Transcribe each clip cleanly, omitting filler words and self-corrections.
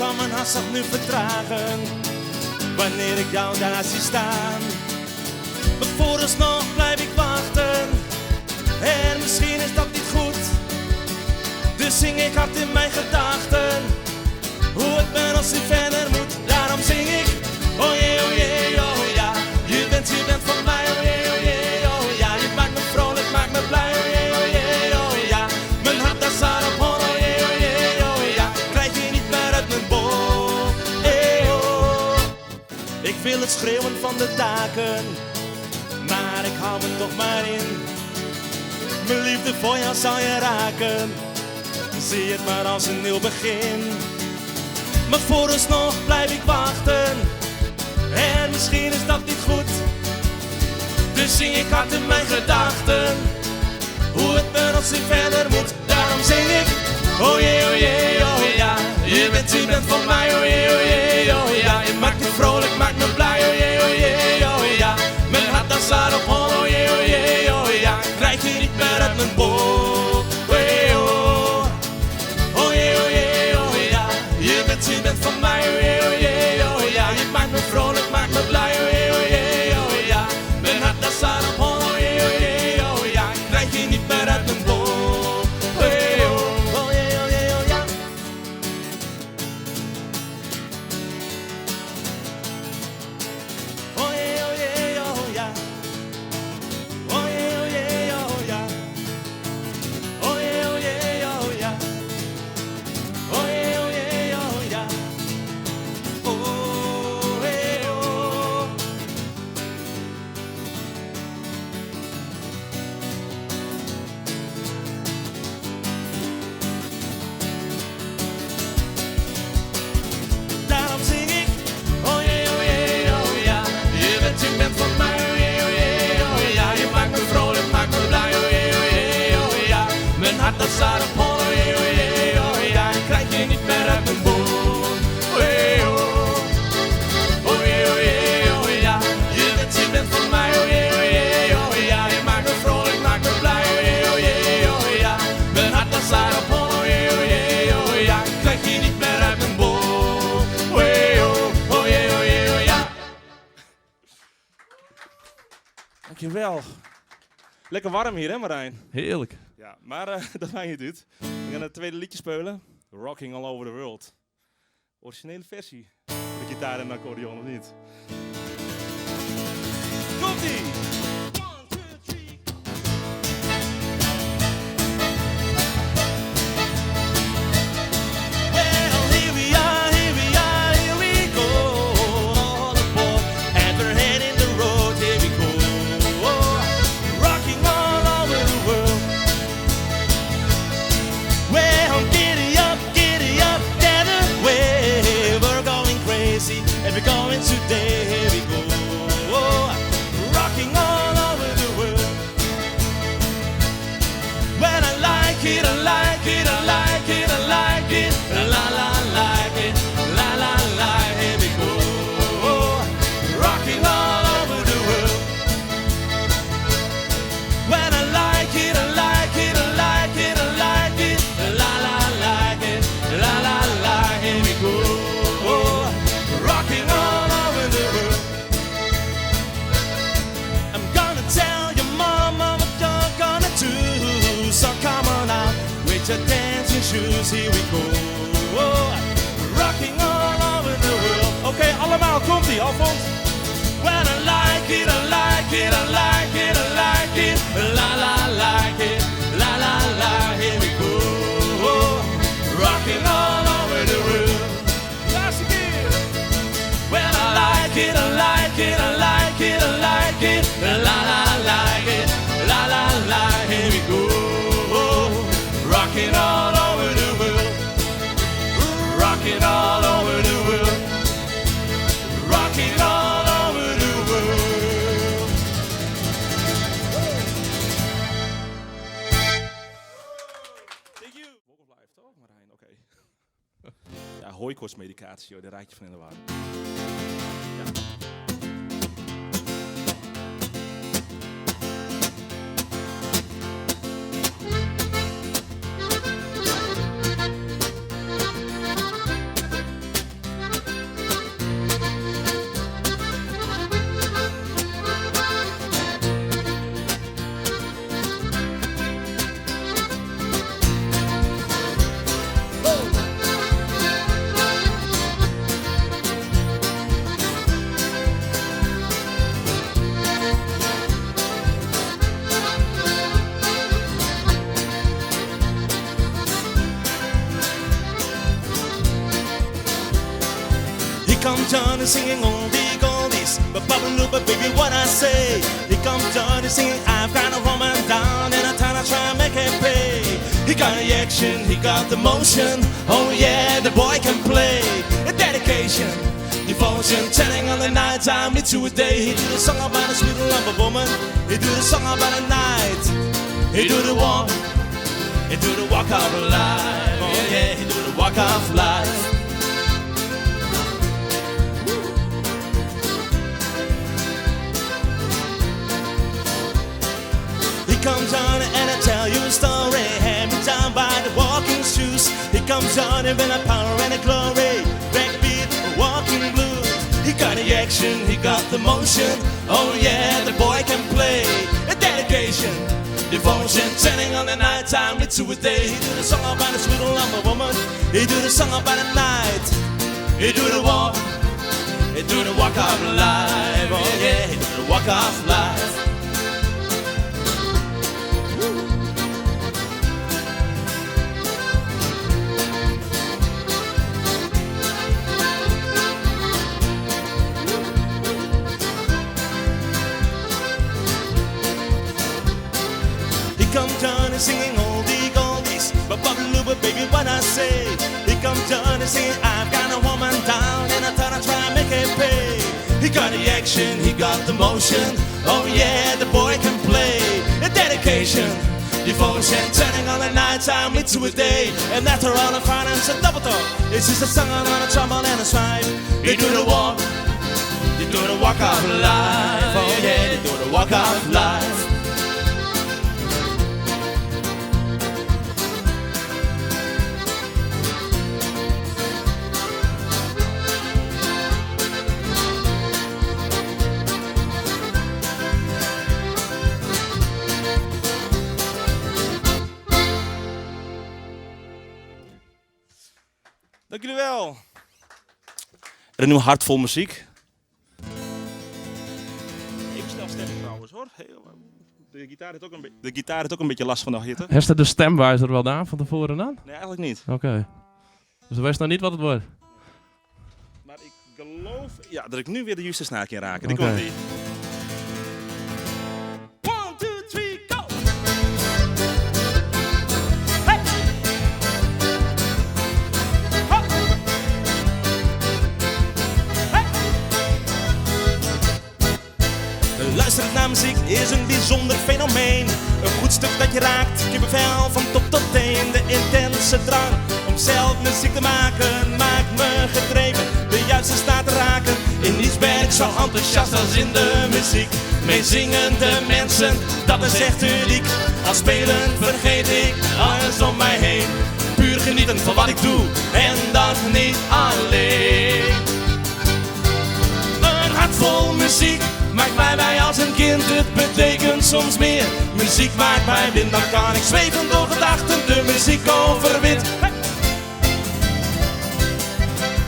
kan mijn hartslag nu vertragen, wanneer ik jou daar zie staan. Maar vooralsnog blijf ik wachten, en misschien is dat niet goed. Dus zing ik hard in mijn gedachten, hoe het met ons nu verder moet. Daarom zing ik, oh jee, oh jee, oh ja. Je bent van mij, oh jee, oh jee, oh ja. Je maakt me vrolijk, maakt me blij, oh jee, oh jee, oh ja. Mijn hart daar staat op hol, oh jee, oh jee, oh ja. Krijg je niet meer uit mijn bol, oh. Ik wil het schreeuwen van de daken, maar ik hou me toch maar in. Mijn liefde voor jou zal je raken, zie het maar als een nieuw begin. Maar vooralsnog blijf ik wachten, en misschien is dat niet goed. Dus zing ik hard in mijn gedachten, hoe het met ons nu verder moet. Daarom zing ik, oh jee, oh jee, oh ja. Je bent van mij, oh jee, oh jee, oh ja. Je maakt me vrolijk, maakt me blij, oh jee, oh jee, oh ja. Mijn hart dat staat op hol, oh jee, oh jee, oh ja. Krijg je niet meer uit mijn bol, je bent van mij, oh jee, oh jee, oh ja. Je maakt me vrolijk, maakt me blij, oh jee, oh jee, oh ja. Mijn hart dat staat op hol, oh jee, oh jee, oh ja. Ik krijg je niet meer uit mijn bol, oh jee, oh jee, oh jee, oh ja. Oh jee, oh jee, oh ja. Oh jee, oh jee, oh ja. Oh jee, oh jee, oh ja. Oh jee, oh jee, oh ja. Oh, hey, oh. Daarom zing ik, oh jee, oh jee, oh ja. Je bent van mij, oh jee, oh jee, oh ja. Je maakt me vrolijk, maakt me blij, oh jee, oh jee, oh ja. Mijn hart dat staat op hol, oh jee, oh jee, oh ja. Ik krijg je niet meer uit mijn bol, oh jee, oh. Oh jee, oh ja. Je bent van mij, oh jee, oh jee, oh ja. Je maakt me vrolijk, maakt me blij, oh jee, oh jee, oh ja. Mijn hart dat staat op hol, oh jee, oh jee, oh ja. Ik krijg je niet meer uit mijn bol, oh jee, oh jee, oh jee, oh ja. Dankjewel. Lekker warm hier, hè Marijn? Heerlijk. Ja, maar dat maakt niet uit. We gaan het tweede liedje spelen. Rocking All Over The World. Originele versie. De gitaar en de accordeon, of niet? Komt-ie! 1, 2, 3. Well, here we are, here we go. All aboard, and we're heading the road, here we go. Rocking all over the world. Well, giddy up, gather way. We're going crazy, and we're going today, here we go. Rocking all over the world. Well, I like it, I like it, I like it, I like it. La la like it, la la like, here we go. Rocking all over the world. Well, I like it, I like it, I like it, I like it. La la like it, la la like, here we go. Rocking all over the world. I'm gonna tell your mama what you're gonna do. So come on out with your dancing shoes, here we go. Rocking all over the world. Oké, allemaal, komt-ie, Alfons. Well, I like it, I like it, I like it, I like it. La la like it, la la la, here we go. Rocking all over the world. Last again. Well, I like it, I like it, I like it, I like it. La la like it, la la la, here we go. Rocking all over the world. Rocking all over the world. Rocking all over the world. Thank you. Walk of Life, toch Marijn? Oké. Ja, hooikoortsmedicatie, joh, daar raak je van in de war. Ja. comes Johnny singing oldie goldies, but Baba Looper, baby, what I say. Here comes Johnny singing, I've got a woman down in a town, I try and make it pay. He got the action, he got the motion. Oh yeah, the boy can play. A dedication, devotion, telling on the night time into a day. He do the song about a sweet lumber woman. He do the song about a night. He do the walk. He do the walk of life. Oh yeah, he do the walk of life. Here comes Johnny and I tell you a story, hand me down by the walking shoes. Here comes Johnny with a power and a glory, backbeat, walking blues. He got the action, he got the motion. Oh yeah, the boy can play. A dedication, devotion, turning on the night time into a day. He do the song about a sweet lumber woman. He do the song about a night. He do the walk. He do the walk of life. Oh yeah, he do the walk of life. Here comes Johnny singing oldie goldies, but Baba Looper, baby, what I say. Here comes Johnny singing, I've got a woman down, and I thought I'd try and make it pay. He got the action, he got the motion. Oh yeah, the boy can play. A dedication, devotion, turning on the night time into a day. And after all the finance and double talk, it's just a song on a trombone and a stripe. They do the walk, they do the walk of life. Oh yeah, they do the walk of life. Dank jullie wel. En nu hart vol muziek. Even snel stemmen trouwens hoor. De gitaar heeft ook een beetje last vandaag hier. Heeft er de stemwijzer wel aan van tevoren aan? Nee, eigenlijk niet. Oké. Dus we weten nog niet wat het wordt. Maar ik geloof dat ik nu weer de juiste snaar kan raken. Die komt die. 1, 2, 3, go! Hey! Hop! Hey! Luisteren naar muziek is een bijzonder fenomeen. Een goed stuk dat je raakt, kippenvel van top tot teen. De intense drang om zelf muziek te maken maakt me gedreven de juiste staat te raken. In niets ben ik zo enthousiast als in de muziek. Meezingende mensen, dat is echt uniek. Als spelen vergeet ik alles om mij heen. Puur genieten van wat ik doe en dat niet alleen. Een hart vol muziek maakt mij bij als een kind, het betekent soms meer. Muziek maakt mij blind, dan kan ik zweven door gedachten, de muziek overwint.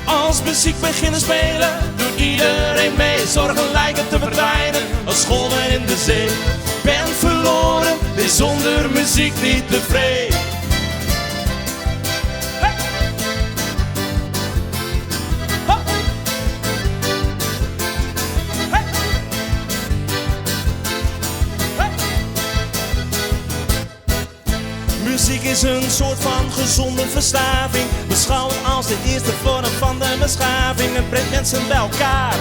Als muziek beginnen spelen, doet iedereen mee. Zorgen lijken te verdwijnen, als golven in de zee. Ben verloren, is zonder muziek niet tevreden. Muziek is een soort van gezonde verslaving. Beschouwd als de eerste vorm van de beschaving. Het brengt mensen bij elkaar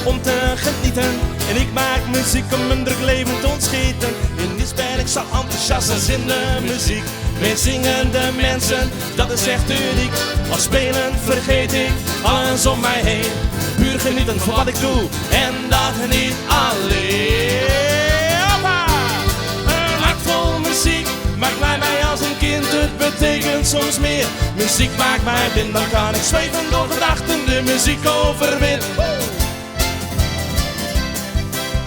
om te genieten. En ik maak muziek om een druk leven te ontschieten. In niets ben ik zo enthousiast als in de muziek. Meezingende mensen, dat is echt uniek. Als spelen vergeet ik alles om mij heen. Puur genieten van wat ik doe en dat niet alleen. Een hart vol muziek maakt mij als een kind, het betekent soms meer. Muziek maakt mij blind, dan kan ik zweven door gedachten, de muziek overwint.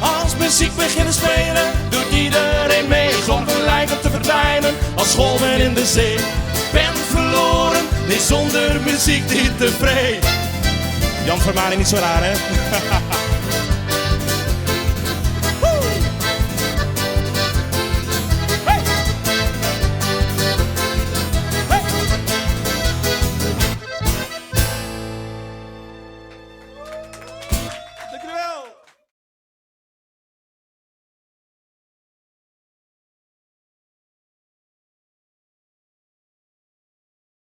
Als muziek beginnen spelen, doet iedereen mee. Zorgen lijken te verdwijnen, als golven in de zee. Ben verloren, nee zonder muziek niet tevreden. Jan Vermaning, niet zo raar hè?